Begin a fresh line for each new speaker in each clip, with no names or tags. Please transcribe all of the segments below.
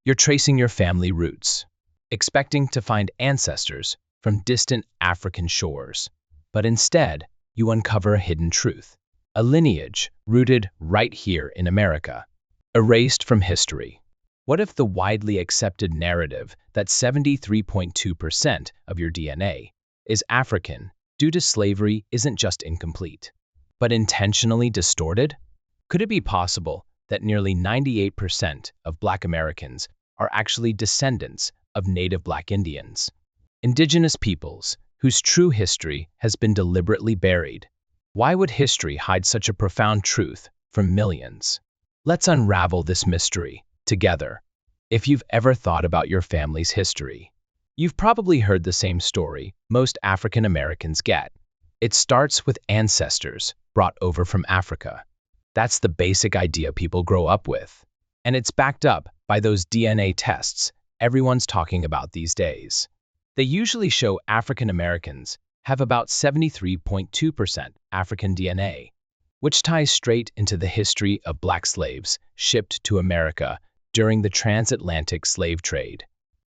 You're tracing your family roots, expecting to find ancestors from distant African shores. But instead, you uncover a hidden truth, a lineage rooted right here in America, erased from history. What if the widely accepted narrative that 73.2% of your DNA is African due to slavery isn't just incomplete, but intentionally distorted? Could it be possible that nearly 98% of Black Americans are actually descendants of native Black Indians, indigenous peoples whose true history has been deliberately buried? Why would history hide such a profound truth from millions? Let's unravel this mystery together. If you've ever thought about your family's history, you've probably heard the same story most African Americans get. It starts with ancestors brought over from Africa. That's the basic idea people grow up with. And it's backed up by those DNA tests everyone's talking about these days. They usually show African Americans have about 73.2% African DNA, which ties straight into the history of Black slaves shipped to America during the transatlantic slave trade.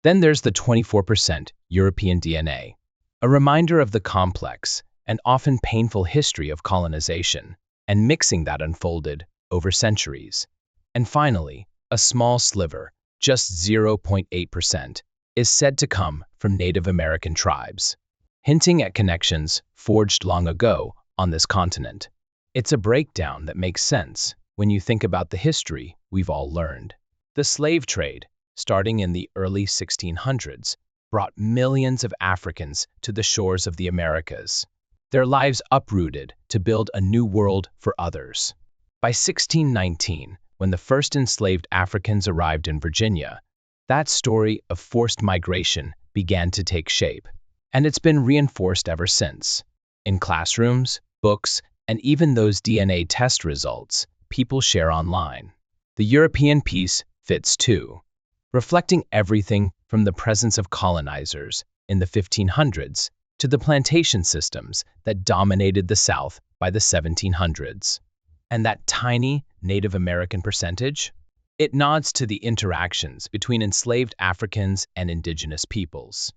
Then there's the 24% European DNA, a reminder of the complex and often painful history of colonization and mixing that unfolded over centuries. And finally, a small sliver, just 0.8%, is said to come from Native American tribes, hinting at connections forged long ago on this continent. It's a breakdown that makes sense when you think about the history we've all learned. The slave trade, starting in the early 1600s, brought millions of Africans to the shores of the Americas, their lives uprooted to build a new world for others. By 1619, when the first enslaved Africans arrived in Virginia, that story of forced migration began to take shape, and it's been reinforced ever since. In classrooms, books, and even those DNA test results people share online. The European piece fits too, reflecting everything from the presence of colonizers in the 1500s to the plantation systems that dominated the South by the 1700s. And that tiny Native American percentage? It nods to the interactions between enslaved Africans and indigenous peoples,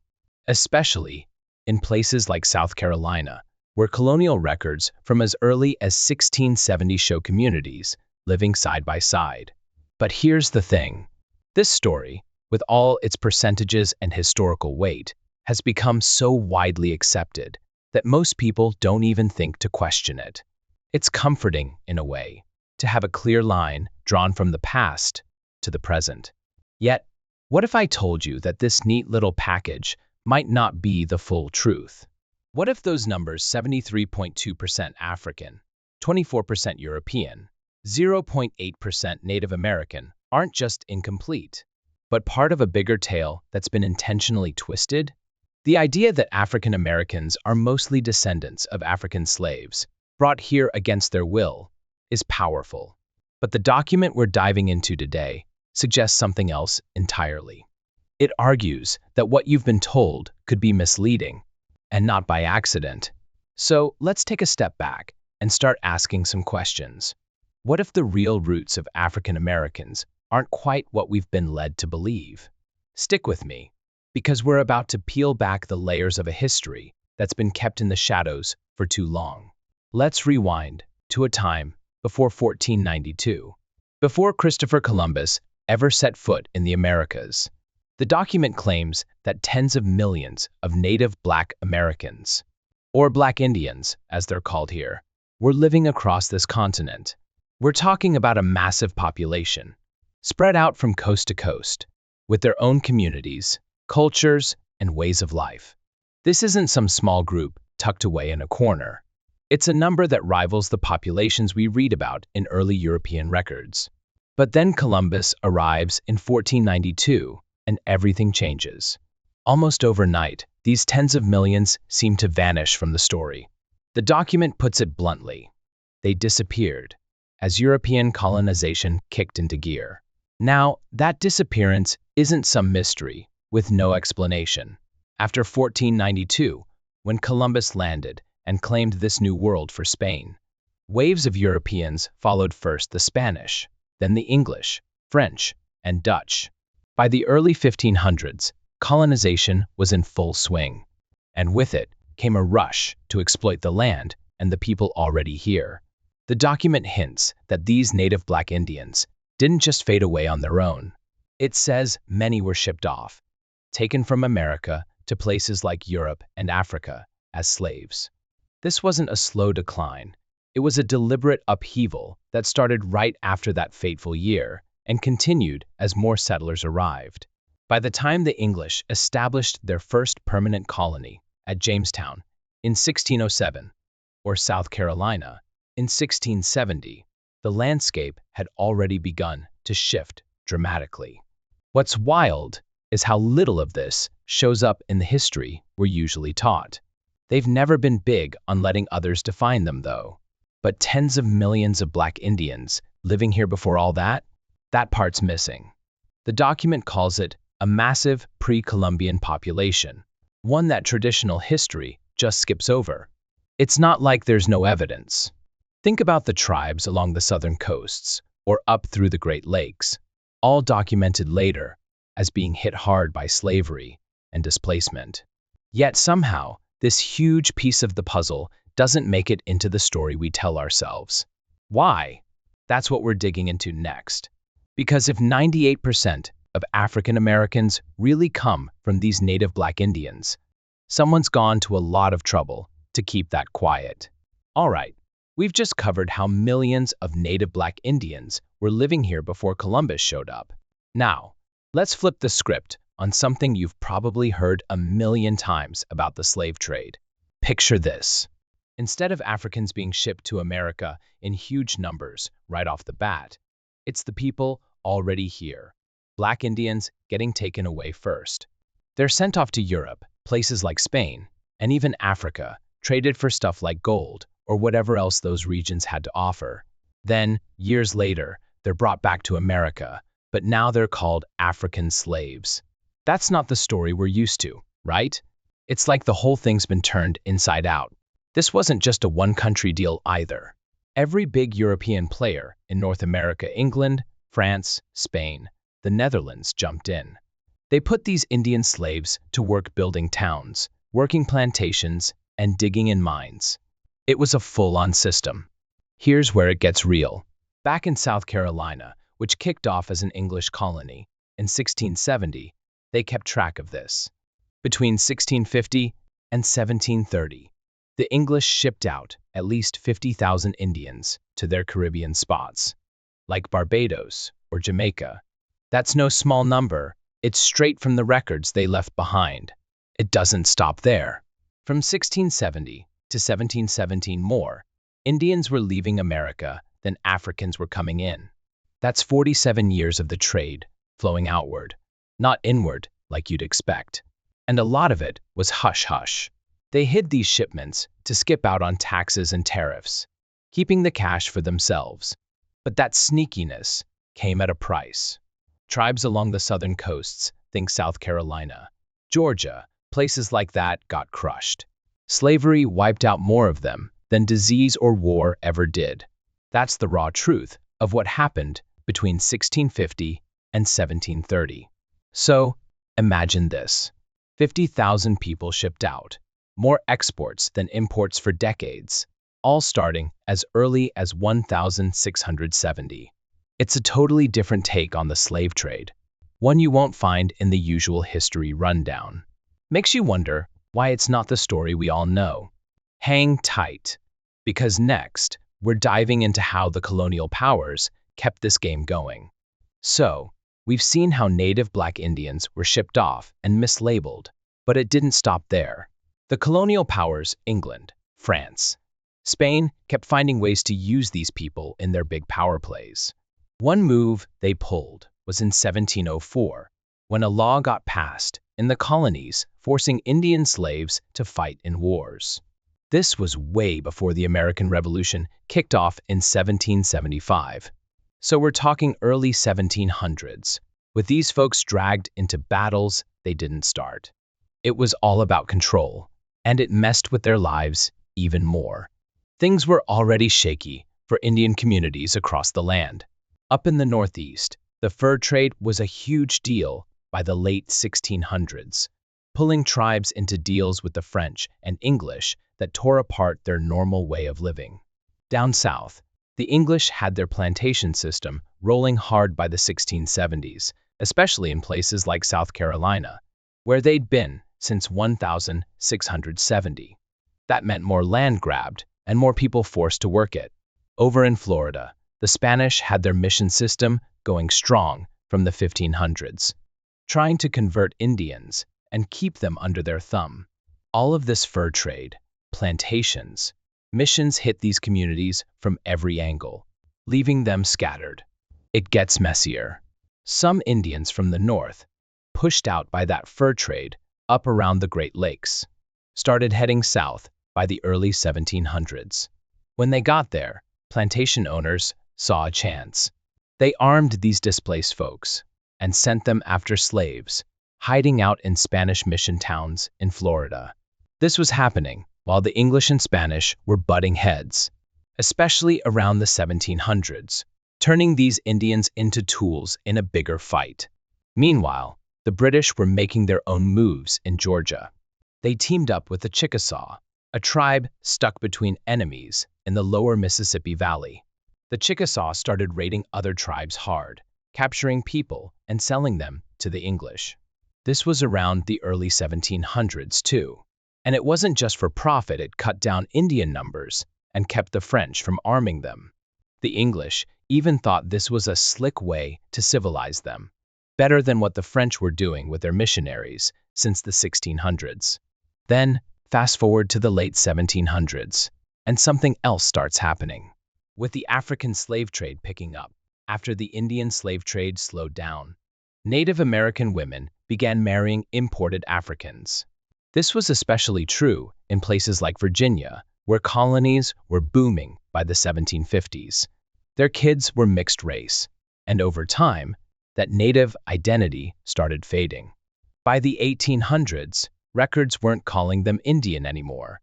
especially in places like South Carolina, where colonial records from as early as 1670 show communities living side by side. But here's the thing. This story, with all its percentages and historical weight, has become so widely accepted that most people don't even think to question it. It's comforting, in a way, to have a clear line drawn from the past to the present. Yet, what if I told you that this neat little package might not be the full truth? What if those numbers, 73.2% African, 24% European, 0.8% Native American, aren't just incomplete, but part of a bigger tale that's been intentionally twisted? The idea that African Americans are mostly descendants of African slaves, brought here against their will, is powerful. But the document we're diving into today suggests something else entirely. It argues that what you've been told could be misleading, and not by accident. So let's take a step back and start asking some questions. What if the real roots of African Americans aren't quite what we've been led to believe? Stick with me, because we're about to peel back the layers of a history that's been kept in the shadows for too long. Let's rewind to a time before 1492, before Christopher Columbus ever set foot in the Americas. The document claims that tens of millions of native Black Americans, or Black Indians as they're called here, were living across this continent. We're talking about a massive population, spread out from coast to coast, with their own communities, cultures, and ways of life. This isn't some small group tucked away in a corner. It's a number that rivals the populations we read about in early European records. But then Columbus arrives in 1492, and everything changes. Almost overnight, these tens of millions seem to vanish from the story. The document puts it bluntly. They disappeared, as European colonization kicked into gear. Now, that disappearance isn't some mystery, with no explanation. After 1492, when Columbus landed and claimed this new world for Spain, waves of Europeans followed, first the Spanish, then the English, French, and Dutch. By the early 1500s, colonization was in full swing, and with it came a rush to exploit the land and the people already here. The document hints that these native Black Indians didn't just fade away on their own. It says many were shipped off, taken from America to places like Europe and Africa as slaves. This wasn't a slow decline. It was a deliberate upheaval that started right after that fateful year and continued as more settlers arrived. By the time the English established their first permanent colony at Jamestown in 1607, or South Carolina in 1670, the landscape had already begun to shift dramatically. What's wild is how little of this shows up in the history we're usually taught. They've never been big on letting others define them, though. But tens of millions of Black Indians living here before all that part's missing. The document calls it a massive pre-Columbian population, one that traditional history just skips over. It's not like there's no evidence. Think about the tribes along the southern coasts or up through the Great Lakes, all documented later as being hit hard by slavery and displacement. Yet somehow, this huge piece of the puzzle doesn't make it into the story we tell ourselves. Why? That's what we're digging into next. Because if 98% of African Americans really come from these native Black Indians, someone's gone to a lot of trouble to keep that quiet. All right, we've just covered how millions of native Black Indians were living here before Columbus showed up. Now, let's flip the script on something you've probably heard a million times about the slave trade. Picture this. Instead of Africans being shipped to America in huge numbers right off the bat, it's the people already here, Black Indians, getting taken away first. They're sent off to Europe, places like Spain, and even Africa, traded for stuff like gold or whatever else those regions had to offer. Then, years later, they're brought back to America, but now they're called African slaves. That's not the story we're used to, right? It's like the whole thing's been turned inside out. This wasn't just a one-country deal either. Every big European player in North America, England, France, Spain, the Netherlands jumped in. They put these Indian slaves to work building towns, working plantations, and digging in mines. It was a full-on system. Here's where it gets real. Back in South Carolina, which kicked off as an English colony, in 1670, they kept track of this. Between 1650 and 1730, the English shipped out at least 50,000 Indians to their Caribbean spots, like Barbados or Jamaica. That's no small number. It's straight from the records they left behind. It doesn't stop there. From 1670 to 1717 more, Indians were leaving America than Africans were coming in. That's 47 years of the trade flowing outward, not inward like you'd expect. And a lot of it was hush-hush. They hid these shipments to skip out on taxes and tariffs, keeping the cash for themselves. But that sneakiness came at a price. Tribes along the southern coasts, think South Carolina, Georgia, places like that got crushed. Slavery wiped out more of them than disease or war ever did. That's the raw truth of what happened between 1650 and 1730. So, imagine this. 50,000 people shipped out, more exports than imports for decades, all starting as early as 1670. It's a totally different take on the slave trade, one you won't find in the usual history rundown. Makes you wonder why it's not the story we all know. Hang tight, because next, we're diving into how the colonial powers kept this game going. So, we've seen how native Black Indians were shipped off and mislabeled, but it didn't stop there. The colonial powers, England, France, Spain, kept finding ways to use these people in their big power plays. One move they pulled was in 1704, when a law got passed in the colonies forcing Indian slaves to fight in wars. This was way before the American Revolution kicked off in 1775. So we're talking early 1700s, with these folks dragged into battles they didn't start. It was all about control, and it messed with their lives even more. Things were already shaky for Indian communities across the land. Up in the Northeast, The fur trade was a huge deal by the late 1600s, pulling tribes into deals with the French and English that tore apart their normal way of living. Down south, the English had their plantation system rolling hard by the 1670s, especially in places like South Carolina, where they'd been since 1670. That meant more land grabbed and more people forced to work it. Over in Florida, the Spanish had their mission system going strong from the 1500s, trying to convert Indians and keep them under their thumb. All of this fur trade, plantations, missions hit these communities from every angle, leaving them scattered. It gets messier. Some Indians from the north, pushed out by that fur trade up around the Great Lakes, started heading south by the early 1700s. When they got there, plantation owners saw a chance. They armed these displaced folks and sent them after slaves, hiding out in Spanish mission towns in Florida. This was happening while the English and Spanish were butting heads, especially around the 1700s, turning these Indians into tools in a bigger fight. Meanwhile, the British were making their own moves in Georgia. They teamed up with the Chickasaw, a tribe stuck between enemies in the lower Mississippi Valley. The Chickasaw started raiding other tribes hard, capturing people and selling them to the English. This was around the early 1700s too. And it wasn't just for profit, it cut down Indian numbers and kept the French from arming them. The English even thought this was a slick way to civilize them, better than what the French were doing with their missionaries since the 1600s. Then, fast forward to the late 1700s, and something else starts happening. With the African slave trade picking up, after the Indian slave trade slowed down, Native American women began marrying imported Africans. This was especially true in places like Virginia, where colonies were booming by the 1750s. Their kids were mixed race, and over time, that native identity started fading. By the 1800s, records weren't calling them Indian anymore.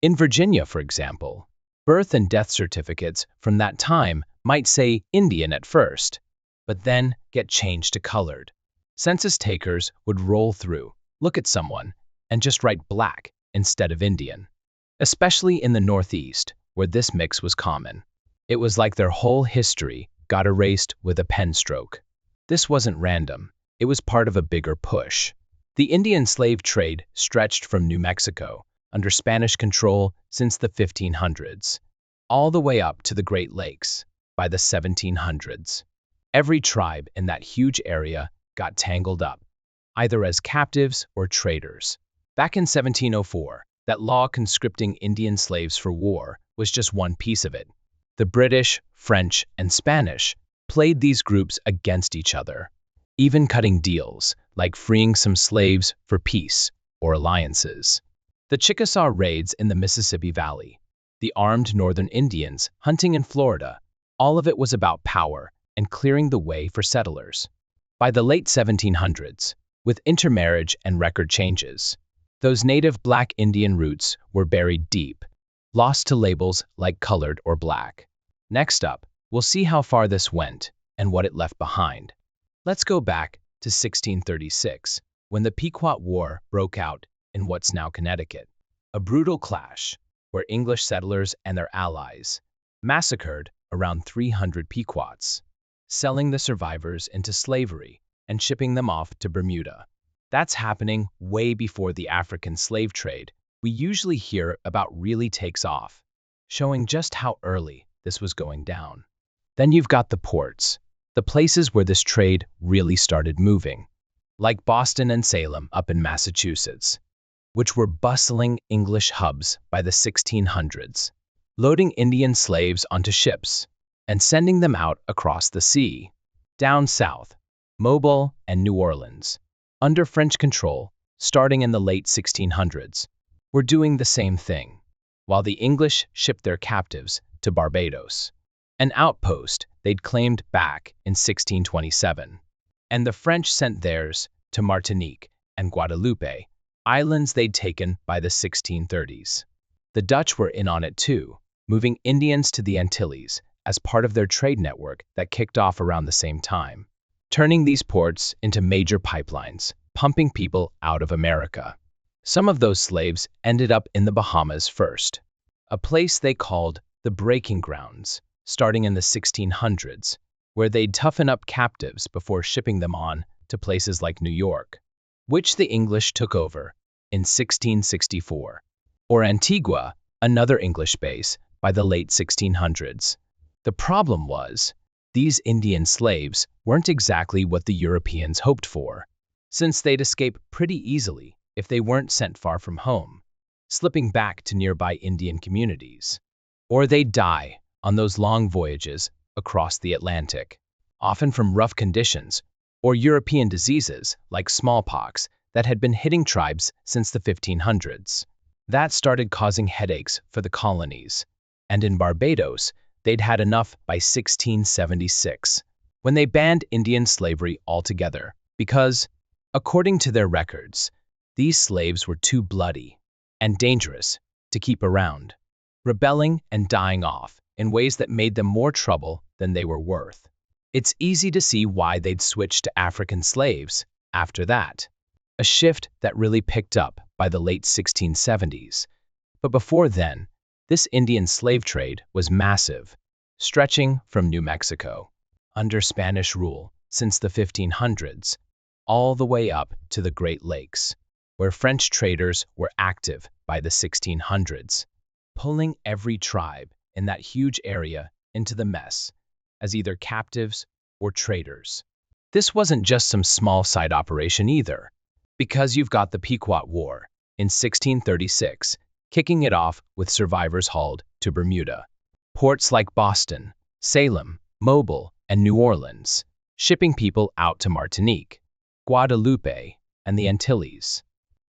In Virginia, for example, birth and death certificates from that time might say Indian at first, but then get changed to colored. Census takers would roll through, look at someone, and just write black instead of Indian. Especially in the Northeast, where this mix was common. It was like their whole history got erased with a pen stroke. This wasn't random. It was part of a bigger push. The Indian slave trade stretched from New Mexico, under Spanish control since the 1500s, all the way up to the Great Lakes by the 1700s. Every tribe in that huge area got tangled up, either as captives or traders. Back in 1704, that law conscripting Indian slaves for war was just one piece of it. The British, French, and Spanish played these groups against each other, even cutting deals like freeing some slaves for peace or alliances. The Chickasaw raids in the Mississippi Valley, the armed northern Indians hunting in Florida, all of it was about power and clearing the way for settlers. By the late 1700s, with intermarriage and record changes, those native black Indian roots were buried deep, lost to labels like colored or black. Next up, we'll see how far this went and what it left behind. Let's go back to 1636, when the Pequot War broke out in what's now Connecticut. A brutal clash where English settlers and their allies massacred around 300 Pequots, selling the survivors into slavery and shipping them off to Bermuda. That's happening way before the African slave trade we usually hear about really takes off, showing just how early this was going down. Then you've got the ports, the places where this trade really started moving, like Boston and Salem up in Massachusetts, which were bustling English hubs by the 1600s, loading Indian slaves onto ships and sending them out across the sea. Down south, Mobile and New Orleans, under French control, starting in the late 1600s, were doing the same thing, while the English shipped their captives to Barbados, an outpost they'd claimed back in 1627, and the French sent theirs to Martinique and Guadeloupe, islands they'd taken by the 1630s. The Dutch were in on it too, moving Indians to the Antilles as part of their trade network that kicked off around the same time. turning these ports into major pipelines, pumping people out of America. Some of those slaves ended up in the Bahamas first, a place they called the breaking grounds, starting in the 1600s, where they'd toughen up captives before shipping them on to places like New York, which the English took over in 1664, or Antigua, another English base, by the late 1600s. The problem was, these Indian slaves weren't exactly what the Europeans hoped for, since they'd escape pretty easily if they weren't sent far from home, slipping back to nearby Indian communities. Or they'd die on those long voyages across the Atlantic, often from rough conditions or European diseases like smallpox that had been hitting tribes since the 1500s. That started causing headaches for the colonies, and in Barbados, they'd had enough by 1676, when they banned Indian slavery altogether because, according to their records, these slaves were too bloody and dangerous to keep around, rebelling and dying off in ways that made them more trouble than they were worth. It's easy to see why they'd switch to African slaves after that, a shift that really picked up by the late 1670s. But before then, this Indian slave trade was massive, stretching from New Mexico, under Spanish rule since the 1500s, all the way up to the Great Lakes, where French traders were active by the 1600s, pulling every tribe in that huge area into the mess as either captives or traders. This wasn't just some small side operation either, because you've got the Pequot War in 1636, kicking it off with survivors hauled to Bermuda. Ports like Boston, Salem, Mobile, and New Orleans, shipping people out to Martinique, Guadeloupe, and the Antilles,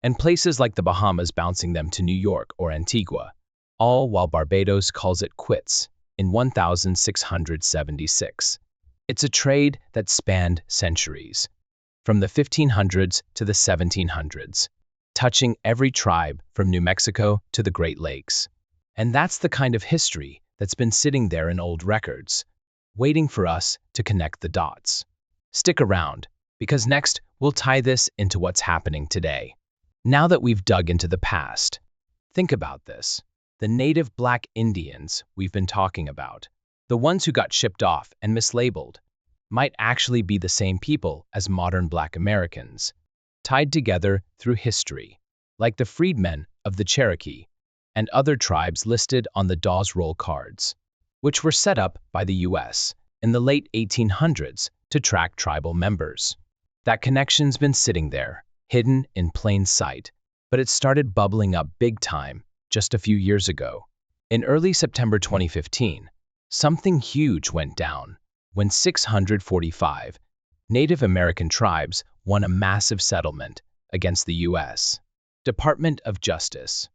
and places like the Bahamas bouncing them to New York or Antigua, all while Barbados calls it quits in 1676. It's a trade that spanned centuries, from the 1500s to the 1700s, touching every tribe from New Mexico to the Great Lakes. And that's the kind of history that's been sitting there in old records, waiting for us to connect the dots. Stick around, because next we'll tie this into what's happening today. Now that we've dug into the past, think about this. The native black Indians we've been talking about, the ones who got shipped off and mislabeled, might actually be the same people as modern black Americans, tied together through history, like the freedmen of the Cherokee and other tribes listed on the Dawes Roll cards, which were set up by the U.S. in the late 1800s to track tribal members. That connection's been sitting there, hidden in plain sight, but it started bubbling up big time just a few years ago. In early September 2015, something huge went down when 645 Native American tribes won a massive settlement against the U.S. Department of Justice,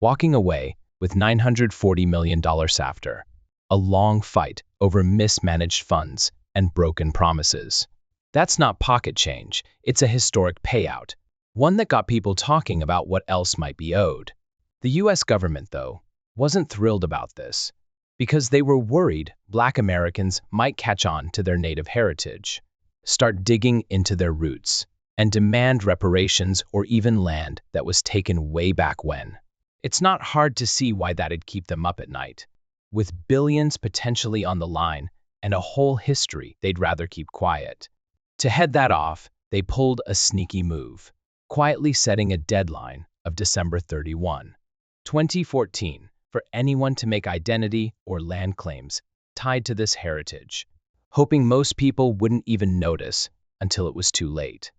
walking away with $940 million after a long fight over mismanaged funds and broken promises. That's not pocket change, it's a historic payout, one that got people talking about what else might be owed. The U.S. government, though, wasn't thrilled about this, because they were worried Black Americans might catch on to their native heritage, start digging into their roots, and demand reparations or even land that was taken way back when. It's not hard to see why that'd keep them up at night. With billions potentially on the line and a whole history they'd rather keep quiet. To head that off, they pulled a sneaky move, quietly setting a deadline of December 31, 2014, for anyone to make identity or land claims tied to this heritage, hoping most people wouldn't even notice until it was too late.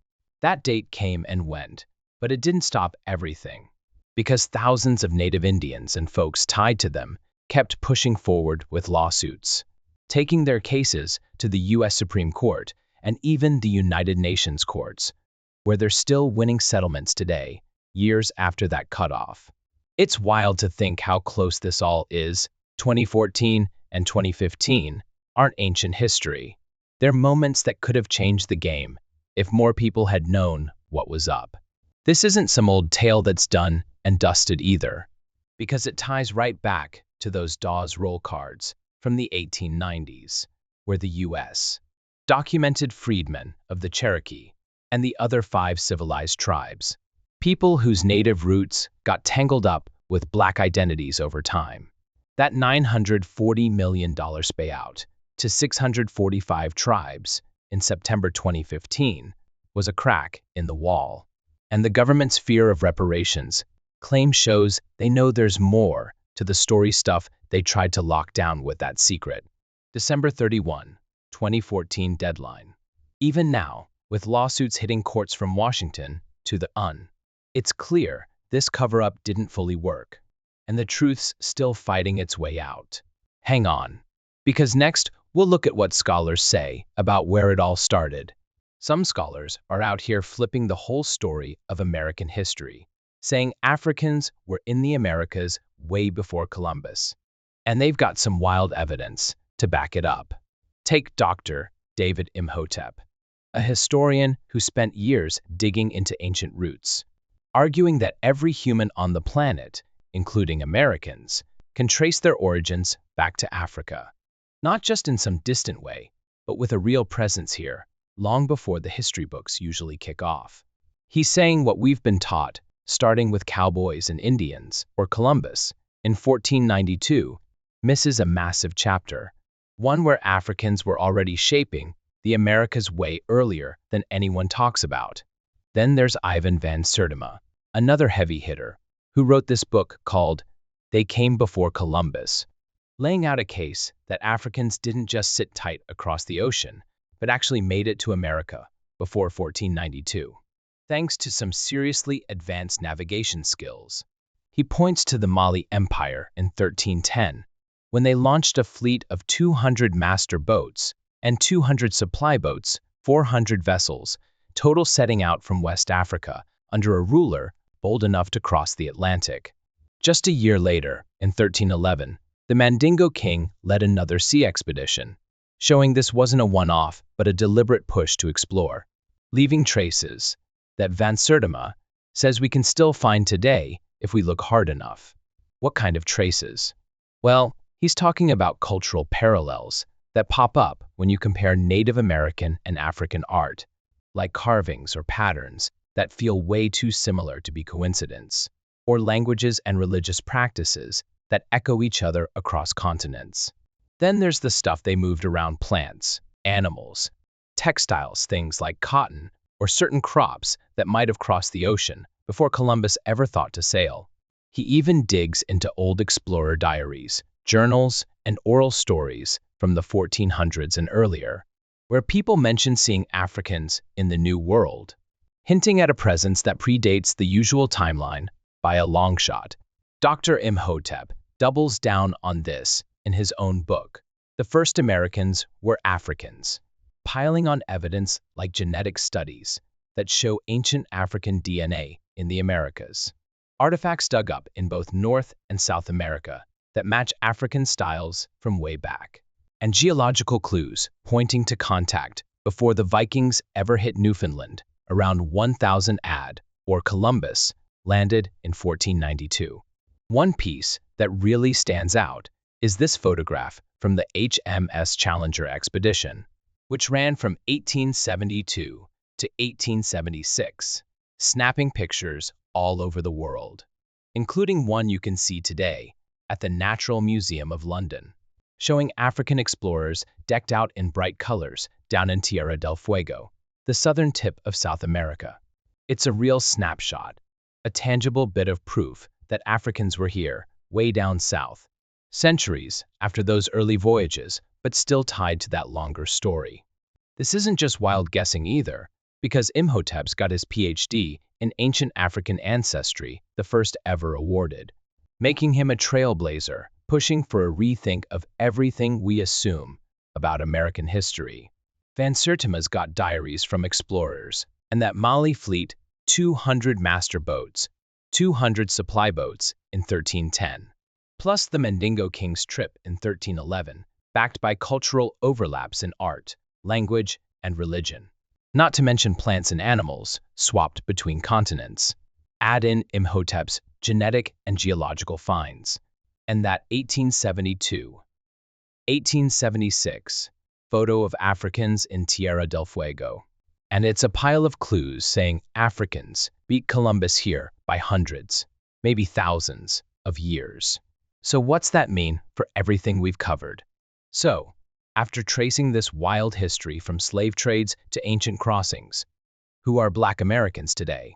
That date came and went, but it didn't stop everything, because thousands of Native Indians and folks tied to them kept pushing forward with lawsuits, taking their cases to the U.S. Supreme Court and even the United Nations courts, where they're still winning settlements today, years after that cutoff. It's wild to think how close this all is. 2014 and 2015 aren't ancient history. They're moments that could have changed the game if more people had known what was up. This isn't some old tale that's done and dusted either, because it ties right back to those Dawes Roll cards from the 1890s, where the U.S. documented freedmen of the Cherokee, and the other 5 civilized tribes. People whose native roots got tangled up with Black identities over time. That $940 million payout to 645 tribes in September 2015 was a crack in the wall. And the government's fear of reparations claim shows they know there's more to the story stuff they tried to lock down with that secret. December 31, 2014 deadline. Even now, with lawsuits hitting courts from Washington to the it's clear this cover-up didn't fully work, and the truth's still fighting its way out. Hang on, because next we'll look at what scholars say about where it all started. Some scholars are out here flipping the whole story of American history, saying Africans were in the Americas way before Columbus. And they've got some wild evidence to back it up. Take Dr. David Imhotep, a historian who spent years digging into ancient roots, arguing that every human on the planet, including Americans, can trace their origins back to Africa. Not just in some distant way, but with a real presence here, long before the history books usually kick off. He's saying what we've been taught, starting with cowboys and Indians, or Columbus, in 1492, misses a massive chapter, one where Africans were already shaping the Americas way earlier than anyone talks about. Then there's Ivan van Sertima, another heavy hitter, who wrote this book called They Came Before Columbus, laying out a case that Africans didn't just sit tight across the ocean, but actually made it to America before 1492, thanks to some seriously advanced navigation skills. He points to the Mali Empire in 1310, when they launched a fleet of 200 master boats and 200 supply boats, 400 vessels, total setting out from West Africa under a ruler bold enough to cross the Atlantic. Just a year later, in 1311, the Mandingo king led another sea expedition, showing this wasn't a one-off but a deliberate push to explore, leaving traces that Van Sertima says we can still find today if we look hard enough. What kind of traces? Well, he's talking about cultural parallels that pop up when you compare Native American and African art, like carvings or patterns that feel way too similar to be coincidence, or languages and religious practices that echo each other across continents. Then there's the stuff they moved around: plants, animals, textiles, things like cotton, or certain crops that might have crossed the ocean before Columbus ever thought to sail. He even digs into old explorer diaries, journals, and oral stories from the 1400s and earlier, where people mention seeing Africans in the New World, hinting at a presence that predates the usual timeline by a long shot. Dr. Imhotep doubles down on this in his own book. The first Americans were Africans, piling on evidence like genetic studies that show ancient African DNA in the Americas. Artifacts dug up in both North and South America that match African styles from way back, and geological clues pointing to contact before the Vikings ever hit Newfoundland around 1000 AD, or Columbus landed in 1492. One piece that really stands out is this photograph from the HMS Challenger expedition, which ran from 1872 to 1876, snapping pictures all over the world, including one you can see today at the Natural Museum of London, showing African explorers decked out in bright colors down in Tierra del Fuego, the southern tip of South America. It's a real snapshot, a tangible bit of proof that Africans were here, way down south, centuries after those early voyages, but still tied to that longer story. This isn't just wild guessing either, because Imhotep's got his PhD in ancient African ancestry, the first ever awarded, making him a trailblazer, pushing for a rethink of everything we assume about American history. Van Sertima's got diaries from explorers, and that Mali fleet, 200 master boats, 200 supply boats in 1310, plus the Mandingo King's trip in 1311, backed by cultural overlaps in art, language, and religion. Not to mention plants and animals swapped between continents. Add in Imhotep's genetic and geological finds, and that 1872, 1876 photo of Africans in Tierra del Fuego. And it's a pile of clues saying Africans beat Columbus here by hundreds, maybe thousands, of years. So what's that mean for everything we've covered? So, after tracing this wild history from slave trades to ancient crossings, who are Black Americans today?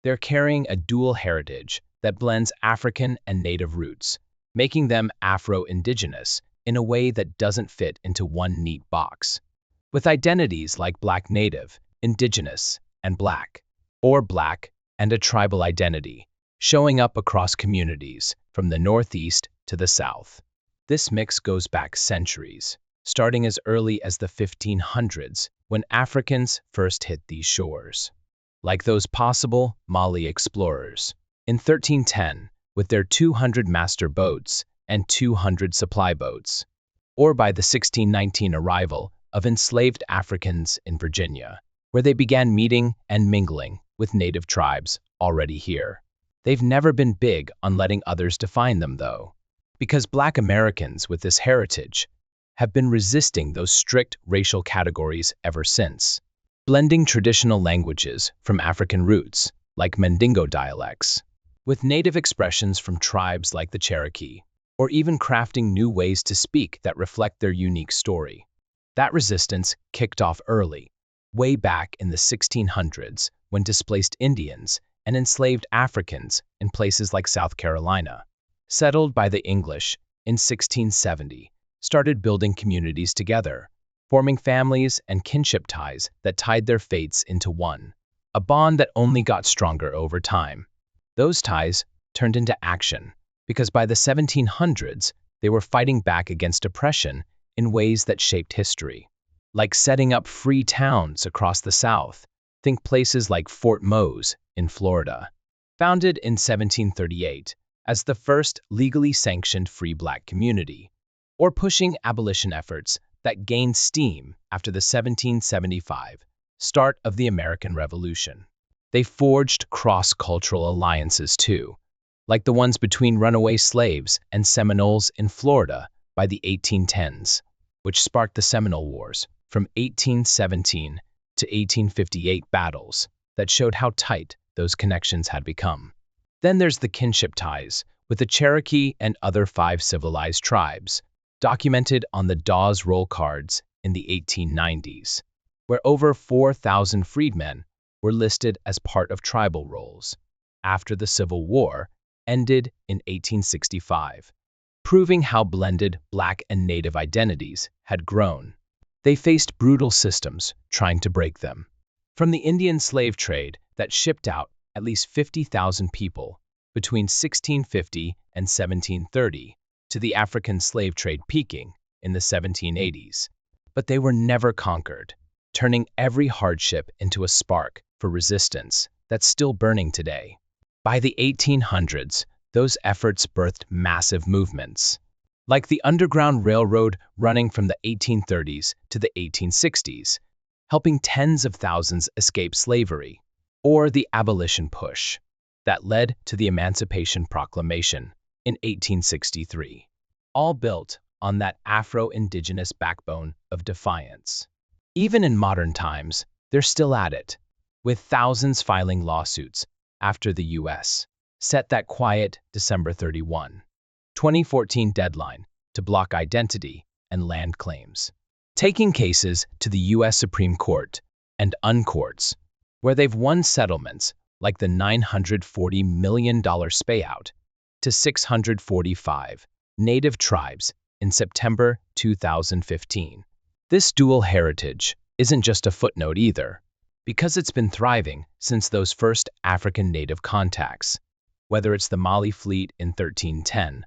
They're carrying a dual heritage that blends African and Native roots, making them Afro-Indigenous in a way that doesn't fit into one neat box. With identities like Black Native, Indigenous, and Black, or Black and a tribal identity, showing up across communities from the Northeast to the South. This mix goes back centuries, starting as early as the 1500s when Africans first hit these shores. Like those possible Mali explorers in 1310 with their 200 master boats and 200 supply boats, or by the 1619 arrival of enslaved Africans in Virginia, where they began meeting and mingling with native tribes already here. They've never been big on letting others define them, though, because Black Americans with this heritage have been resisting those strict racial categories ever since, blending traditional languages from African roots, like Mandingo dialects, with native expressions from tribes like the Cherokee, or even crafting new ways to speak that reflect their unique story. That resistance kicked off early, way back in the 1600s, when displaced Indians and enslaved Africans in places like South Carolina, settled by the English in 1670, started building communities together, forming families and kinship ties that tied their fates into one, a bond that only got stronger over time. Those ties turned into action, because by the 1700s, they were fighting back against oppression in ways that shaped history, like setting up free towns across the South. Think places like Fort Mose in Florida, founded in 1738 as the first legally sanctioned free Black community, or pushing abolition efforts that gained steam after the 1775 start of the American Revolution. They forged cross-cultural alliances too, like the ones between runaway slaves and Seminoles in Florida by the 1810s, which sparked the Seminole Wars from 1817 to 1858 battles that showed how tight those connections had become. Then there's the kinship ties with the Cherokee and other 5 civilized tribes, documented on the Dawes Roll cards in the 1890s, where over 4,000 freedmen were listed as part of tribal rolls. After the Civil War ended in 1865, proving how blended Black and Native identities had grown. They faced brutal systems trying to break them. From the Indian slave trade that shipped out at least 50,000 people between 1650 and 1730, to the African slave trade peaking in the 1780s. But they were never conquered, turning every hardship into a spark for resistance that's still burning today. By the 1800s, those efforts birthed massive movements, like the Underground Railroad running from the 1830s to the 1860s, helping tens of thousands escape slavery, or the abolition push that led to the Emancipation Proclamation in 1863, all built on that Afro-Indigenous backbone of defiance. Even in modern times, they're still at it, with thousands filing lawsuits after the U.S. set that quiet December 31, 2014 deadline to block identity and land claims, taking cases to the U.S. Supreme Court and uncourts, where they've won settlements like the $940 million payout to 645 Native tribes in September 2015. This dual heritage isn't just a footnote either, because it's been thriving since those first African Native contacts, whether it's the Mali fleet in 1310,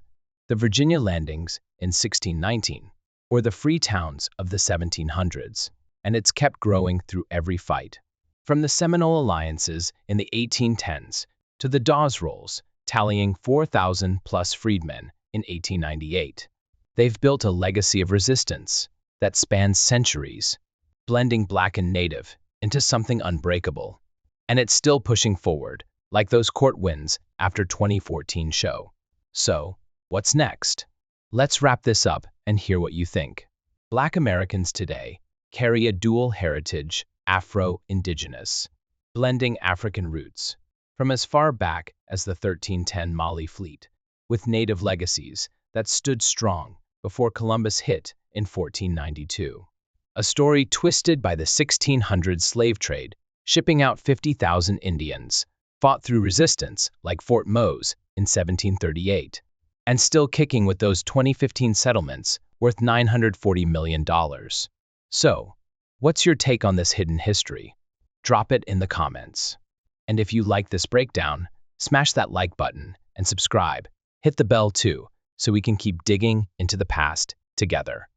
the Virginia landings in 1619, or the free towns of the 1700s, and it's kept growing through every fight. From the Seminole alliances in the 1810s to the Dawes Rolls, tallying 4,000-plus freedmen in 1898. They've built a legacy of resistance that spans centuries, blending Black and Native into something unbreakable. And it's still pushing forward, like those court wins after 2014 show. So, what's next? Let's wrap this up and hear what you think. Black Americans today carry a dual heritage, Afro-Indigenous, blending African roots from as far back as the 1310 Mali fleet, with native legacies that stood strong before Columbus hit in 1492. A story twisted by the 1600s slave trade, shipping out 50,000 Indians, fought through resistance like Fort Mose in 1738, and still kicking with those 2015 settlements worth $940 million. So, what's your take on this hidden history? Drop it in the comments. And if you like this breakdown, smash that like button and subscribe. Hit the bell too, so we can keep digging into the past together.